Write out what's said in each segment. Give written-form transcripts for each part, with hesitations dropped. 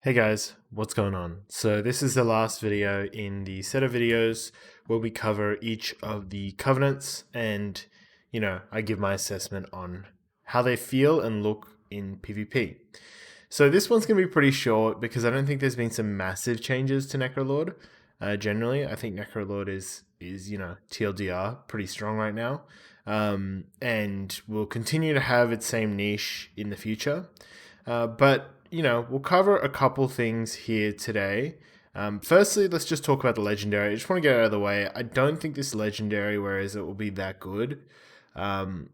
Hey guys, what's going on? So this is the last video in the set of videos where we cover each of the covenants and, I give my assessment on how they feel and look in PvP. So this one's going to be pretty short because I don't think there's been some massive changes to Necrolord. Generally, I think Necrolord is TLDR, pretty strong right now. And will continue to have its same niche in the future. But we'll cover a couple things here today. Firstly, let's just talk about the legendary. I just want to get it out of the way. I don't think this legendary, whereas it will be that good. While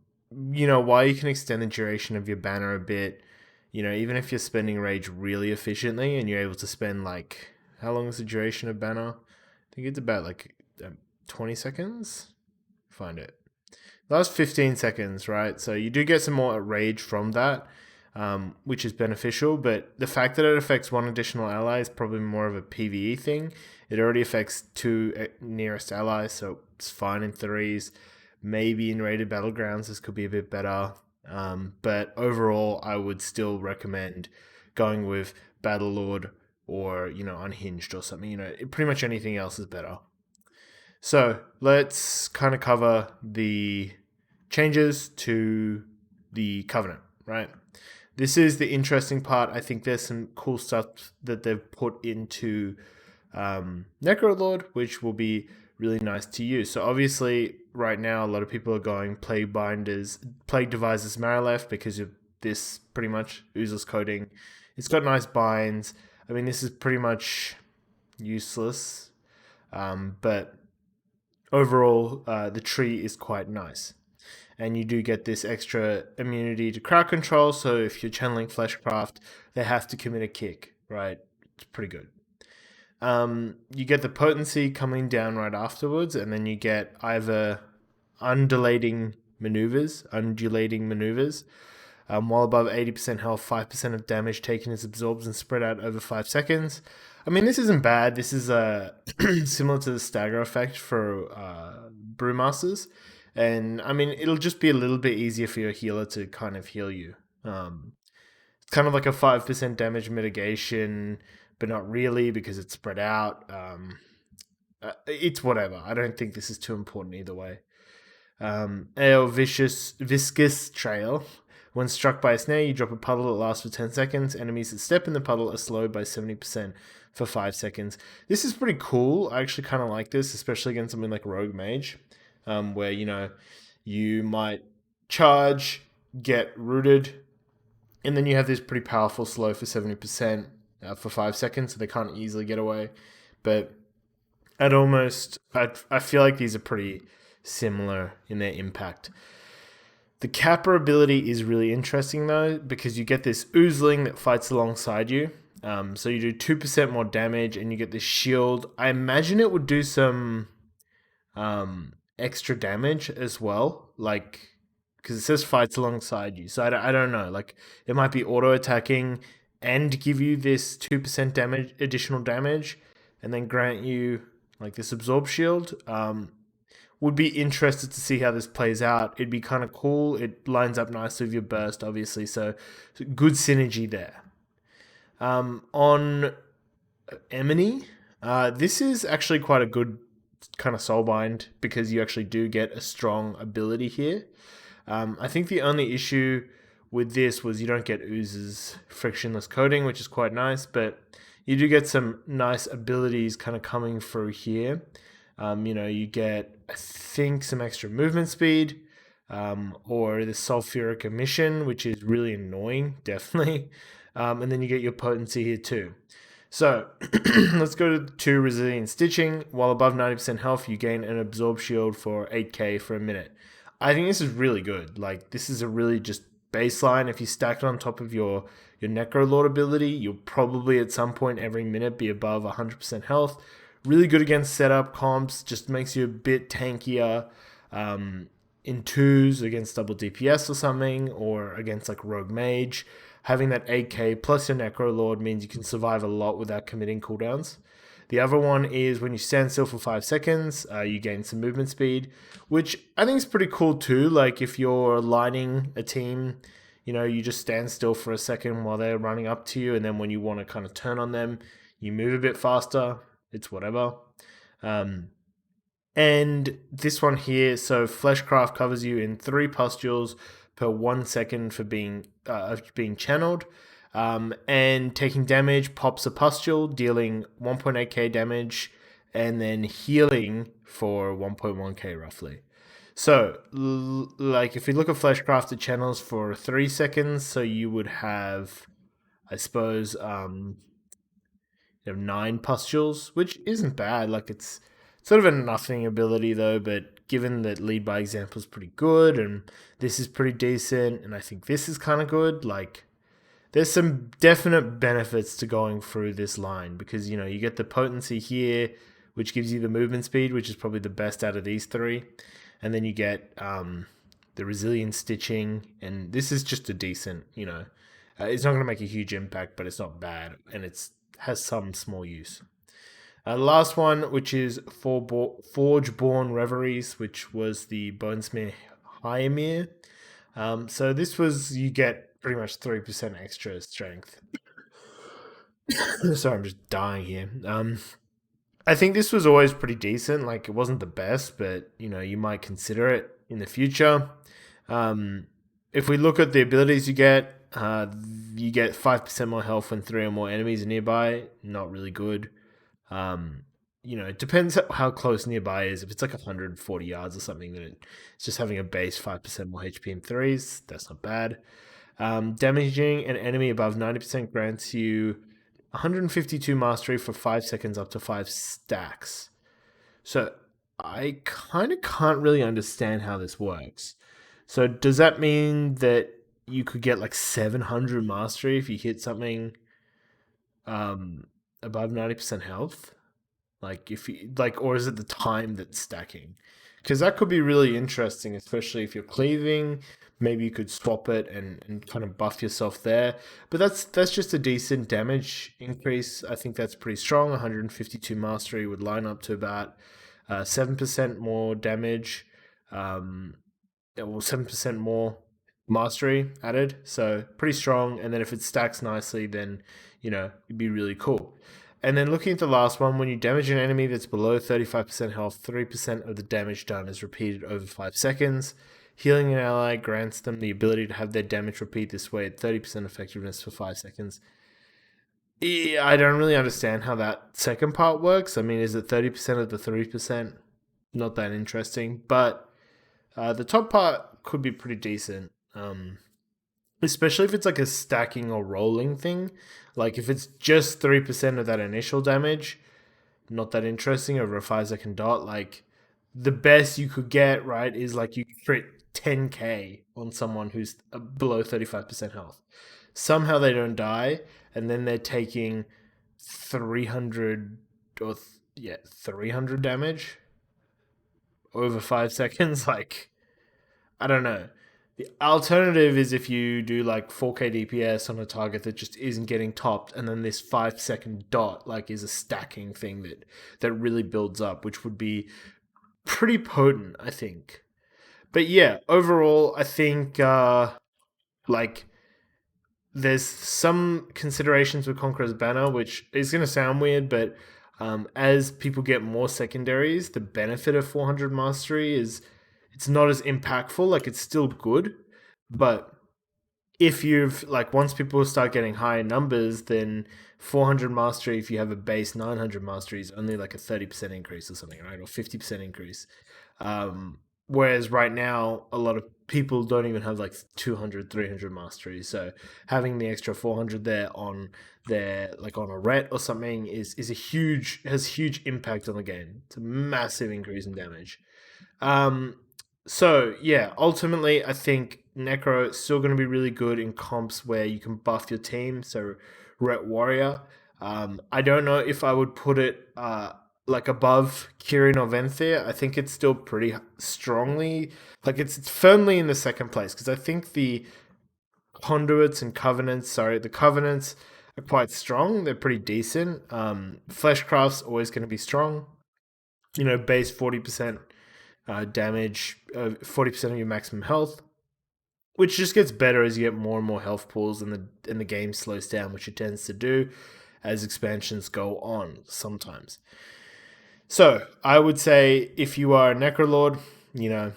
you can extend the duration of your banner a bit, even if you're spending rage really efficiently and you're able to spend how long is the duration of banner? I think it's about 20 seconds. Find it. Last 15 seconds, right? So you do get some more rage from that. Which is beneficial, but the fact that it affects one additional ally is probably more of a PvE thing. It already affects two nearest allies, so it's fine in threes. Maybe in rated battlegrounds, this could be a bit better. But overall, I would still recommend going with Battlelord or, Unhinged or something. Pretty much anything else is better. So let's kind of cover the changes to the Covenant, right? This is the interesting part. I think there's some cool stuff that they've put into Necrolord, which will be really nice to use. So obviously, right now, a lot of people are going Plague Devisers Marilef because of this pretty much useless coding. It's got nice binds. I mean, this is pretty much useless, but overall, the tree is quite nice. And you do get this extra immunity to crowd control. So if you're channeling Flashcraft, they have to commit a kick, right? It's pretty good. You get the potency coming down right afterwards, and then you get either undulating maneuvers. While above 80% health, 5% of damage taken is absorbed and spread out over 5 seconds. I mean, this isn't bad. This is similar to the stagger effect for Brewmasters. And I mean, it'll just be a little bit easier for your healer to kind of heal you. It's kind of like a 5% damage mitigation, but not really because it's spread out. It's whatever. I don't think this is too important either way. Viscous Trail. When struck by a snare, you drop a puddle that lasts for 10 seconds. Enemies that step in the puddle are slowed by 70% for 5 seconds. This is pretty cool. I actually kind of like this, especially against something like Rogue Mage. Where you might charge, get rooted, and then you have this pretty powerful slow for 70% for 5 seconds, so they can't easily get away. But I feel like these are pretty similar in their impact. The Kappa ability is really interesting though, because you get this oozling that fights alongside you. So you do 2% more damage, and you get this shield. I imagine it would do some extra damage as well, because it says fights alongside you, so I don't know, it might be auto attacking and give you this 2% additional damage, and then grant you this absorb shield. Would be interested to see how this plays out. It'd be kind of cool. It lines up nicely with your burst, obviously, so good synergy there. On Emily, this is actually quite a good kind of soulbind because you actually do get a strong ability here. I think the only issue with this was you don't get Ooze's frictionless coding, which is quite nice, but you do get some nice abilities kind of coming through here. You get, I think, some extra movement speed, or the sulfuric emission, which is really annoying, definitely. And then you get your potency here too. So let's go to Resilient Stitching. While above 90% health, you gain an Absorb Shield for 8k for a minute. I think this is really good. This is a really just baseline. If you stack it on top of your Necrolord ability, you'll probably at some point every minute be above 100% health. Really good against setup comps. Just makes you a bit tankier in twos against double DPS or something, or against Rogue Mage. Having that 8k plus your Necrolord means you can survive a lot without committing cooldowns. The other one is when you stand still for 5 seconds, you gain some movement speed, which I think is pretty cool too. If you're lining a team, You just stand still for a second while they're running up to you, and then when you want to kind of turn on them, you move a bit faster. It's whatever. Um, and this one here, so Flashcraft covers you in 3 pustules per 1 second for being channeled. And taking damage pops a pustule, dealing 1.8k damage, and then healing for 1.1k roughly. So, like, if we look at Flashcraft, it channels for 3 seconds, so you would have, I suppose, 9 pustules, which isn't bad. Like, it's sort of a nothing ability though, but given that lead by example is pretty good and this is pretty decent, and I think this is kind of good, like, there's some definite benefits to going through this line because you get the potency here, which gives you the movement speed, which is probably the best out of these three, and then you get the resilient stitching, and this is just a decent. It's not going to make a huge impact, but it's not bad, and it's has some small use. The last one, which is Forgeborn Reveries, which was the Bonesmith Hyamir. So this was, you get pretty much 3% extra strength. Sorry, I'm just dying here. I think this was always pretty decent. Like, it wasn't the best, but you might consider it in the future. If we look at the abilities you get 5% more health when 3 or more enemies are nearby. Not really good. It depends how close nearby is. If it's like 140 yards or something, then it's just having a base 5% more HP in threes. That's not bad. Damaging an enemy above 90% grants you 152 mastery for 5 seconds up to 5 stacks. So I kind of can't really understand how this works. So does that mean that you could get like 700 mastery if you hit something above 90% health? Like, if you like, or is it the time that's stacking? Because that could be really interesting, especially if you're cleaving. Maybe you could swap it and kind of buff yourself there. But that's just a decent damage increase. I think that's pretty strong. 152 mastery would line up to about 7% more damage. Well, 7% more mastery added. So pretty strong. And then if it stacks nicely, then it'd be really cool. And then looking at the last one, when you damage an enemy that's below 35% health, 3% of the damage done is repeated over 5 seconds. Healing an ally grants them the ability to have their damage repeat this way at 30% effectiveness for 5 seconds. Yeah, I don't really understand how that second part works. I mean, is it 30% of the 3%? Not that interesting. But the top part could be pretty decent. Especially if it's like a stacking or rolling thing. Like, if it's just 3% of that initial damage, not that interesting over a 5 second dot. Like, the best you could get, right, is like you crit 10k on someone who's below 35% health. Somehow they don't die, and then they're taking 300 or 300 damage over 5 seconds. Like, I don't know. The alternative is if you do like 4k DPS on a target that just isn't getting topped, and then this 5 second dot like is a stacking thing that really builds up, which would be pretty potent, I think. But yeah, overall, I think like there's some considerations with Conqueror's Banner, which is going to sound weird, but as people get more secondaries, the benefit of 400 mastery is it's not as impactful. Like, it's still good, but if you've like once people start getting higher numbers, then 400 mastery, if you have a base 900 mastery, is only like a 30% increase or something, right? Or 50% increase. Whereas right now, a lot of people don't even have like 200, 300 mastery. So having the extra 400 there on their, like on a ret or something is a huge, has huge impact on the game. It's a massive increase in damage. So yeah, ultimately, I think Necro is still going to be really good in comps where you can buff your team. So Ret Warrior. I don't know if I would put it like above Kirin or Venthir. I think it's still pretty strongly, like it's firmly in the second place, because I think the the Covenants are quite strong. They're pretty decent. Fleshcraft's always going to be strong. Base 40% damage, 40% of your maximum health. which just gets better as you get more and more health pools and the game slows down, which it tends to do as expansions go on sometimes. So I would say if you are a Necrolord, you know,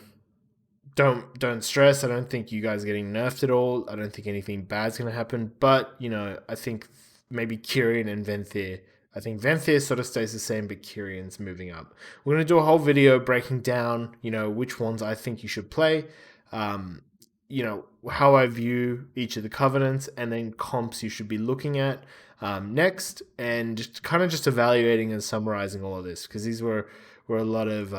don't stress. I don't think you guys are getting nerfed at all. I don't think anything bad's gonna happen. But I think maybe Kyrian and Venthir. I think Venthir sort of stays the same, but Kyrian's moving up. We're gonna do a whole video breaking down, which ones I think you should play. Um, how I view each of the covenants, and then comps you should be looking at next, and just kind of just evaluating and summarizing all of this because these were a lot of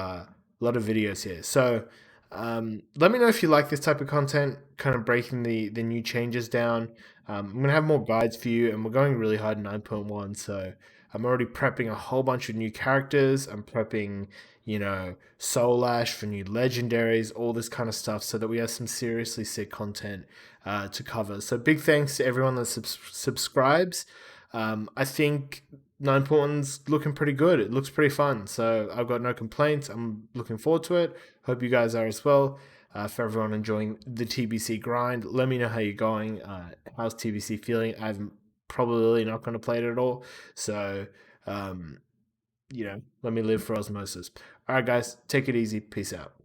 videos here. So let me know if you like this type of content, kind of breaking the new changes down. I'm gonna have more guides for you, and we're going really hard in 9.1. So I'm already prepping a whole bunch of new characters. I'm prepping, Soul Ash for new legendaries, all this kind of stuff, so that we have some seriously sick content to cover. So big thanks to everyone that subscribes. I think 9.1's looking pretty good. It looks pretty fun. So I've got no complaints. I'm looking forward to it. Hope you guys are as well. For everyone enjoying the TBC grind, let me know how you're going. How's TBC feeling? I'm probably not going to play it at all. So, let me live for osmosis. All right, guys, take it easy. Peace out.